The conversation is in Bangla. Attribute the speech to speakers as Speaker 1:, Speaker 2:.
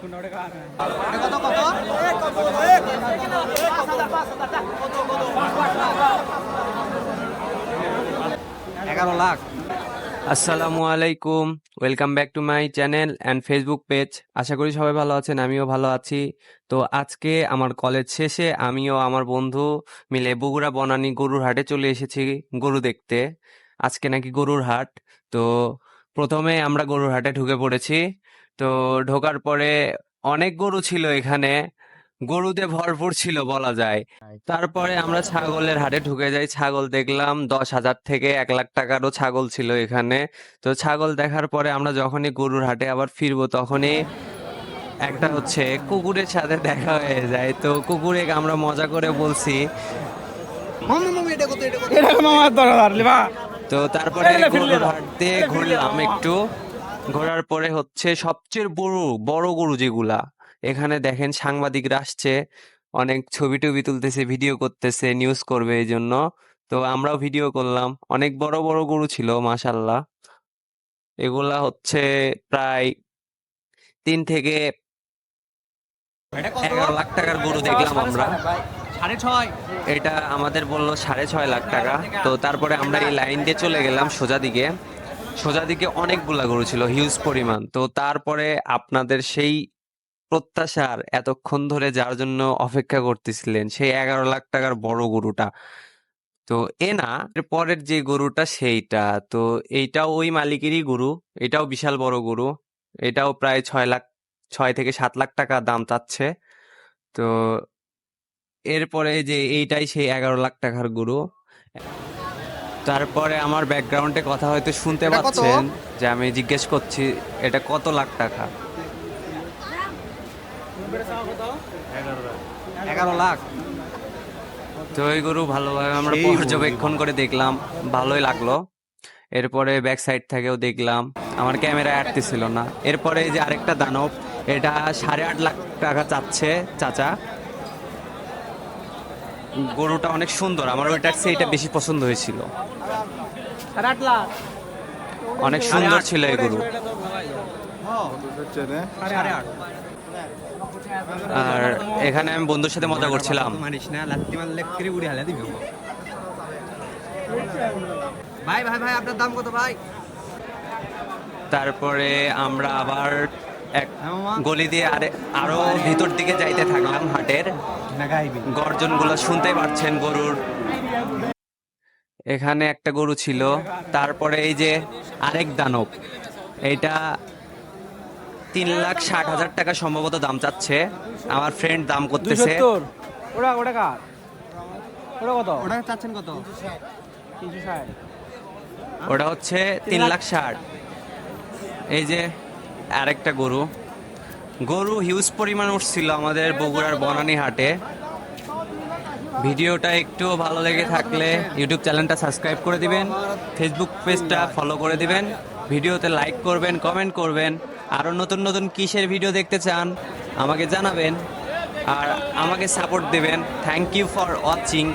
Speaker 1: 11 লাখ। আসসালামু আলাইকুম, welcome back to my channel and Facebook page. আশা করি সবাই ভালো আছেন, আমিও ভালো আছি। তো আজকে আমার কলেজ শেষে আমিও আমার বন্ধু মিলে বগুড়া বনানী গরুর হাটে চলে এসেছি গরু দেখতে। আজকে নাকি গরুর হাট। তো প্রথমে আমরা গরুর হাটে ঢুকে পড়েছি। তো ঢোকার পরে অনেক গরু ছিল এখানে, গরুতে ভরপুর ছিল বলা যায়। তারপরে আমরা ছাগলের হাটে ঢুকে যাই, ছাগল দেখলাম 10,000 থেকে 1 লাখ টাকারও ছাগল ছিল এখানে। তো ছাগল দেখার পরে আমরা যখনই গরুর হাটে আবার ফিরবো তখনই একটা কুকুরের সাথে দেখা হয়ে যায়। তো কুকুরে আমরা মজা করে বলছি। তো তারপরে গরুর হাট দিয়ে ঘুরলাম একটু, ঘোরার পরে সবচেয়ে বড় বড় গরু যেগুলা, এখানে দেখেন সাংবাদিকরা আসছে, অনেক ছবি টবি তুলতেছে, ভিডিও করতেছে, নিউজ করবে এই জন্য। তো আমরাও ভিডিও করলাম, অনেক বড় বড় গরু ছিল মাশাল্লাহ। এগুলা প্রায় 3 থেকে 11 লাখ টাকার গরু দেখলাম আমরা। 6.5, এটা আমাদের বললো 6.5 লাখ টাকা। তো তারপরে আমরা এই লাইন দিয়ে চলে গেলাম সোজা দিকে। সোজা দিকে অনেকগুলা গরু ছিল, হিউজ পরিমাণ। তো তারপরে আপনাদের সেই প্রত্যাশার এতক্ষণ ধরে যার জন্য অপেক্ষা করতেছিলেন, সেই 11 লাখ টাকার বড় গরুটা, তো না, এর পরের যে গরুটা সেইটা। তো এইটাও ওই মালিকেরই গরু, এটাও বিশাল বড় গরু। এটাও প্রায় 6 লাখ, 6 থেকে 7 লাখ টাকা দাম চাচ্ছে। তো এরপরে যে এইটাই সেই 11 লাখ টাকার গরু। তারপরে আমার ব্যাকগ্রাউন্ডে কথা হয়তো শুনতে পাচ্ছেন যে আমি জিজ্ঞেস করছি এটা কত লাখ টাকা। 11 লাখ। তো ওই গরু ভালোভাবে আমরা পর্যবেক্ষণ করে দেখলাম, ভালোই লাগলো। এরপরে ব্যাক সাইড থেকেও দেখলাম, আমার ক্যামেরায় আটতেছিল না। এরপরে এই যে আরেকটা দানব, এটা 8.5 লাখ টাকা চাচ্ছে চাচা। গরুটা অনেক সুন্দর, আমার ওইটার চেয়ে এটা বেশি পছন্দ হয়েছিল।
Speaker 2: 8 লাখ,
Speaker 1: অনেক সুন্দর ছিল এই গরু। আর এখানে আমি বন্ধুর সাথে মজা করছিলাম।
Speaker 2: ভাই ভাই ভাই আপনার দাম কত ভাই?
Speaker 1: তারপরে আমরা আবার এক গলি দিয়ে আরো ভিতর দিকে যাইতে থাকলাম হাটের। গর্জনগুলো শুনতে পাচ্ছেন গরুর। এখানে একটা গরু ছিল। তারপরে এই যে আরেক দানব, এইটা 3,60,000 টাকা সম্ভবত দাম চাচ্ছে। আমার ফ্রেন্ড দাম করতেছে।
Speaker 2: ওটা ওটা কার? ওটা কত? ওটা চাচ্ছেন কত? 360।
Speaker 1: ওটা 3,60,000। এই যে আরেকটা গরু, গরু হিউজ পরিমাণ উঠছিল আমাদের বগুড়ার বনানী হাটে। ভিডিওটা একটু ভালো লেগে থাকলে ইউটিউব চ্যানেলটা সাবস্ক্রাইব করে দিবেন, ফেসবুক পেজটা ফলো করে দিবেন, ভিডিওতে লাইক করবেন, কমেন্ট করবেন। আরও নতুন নতুন কিসের ভিডিও দেখতে চান আমাকে জানাবেন, আর আমাকে সাপোর্ট দেবেন। Thank you for watching.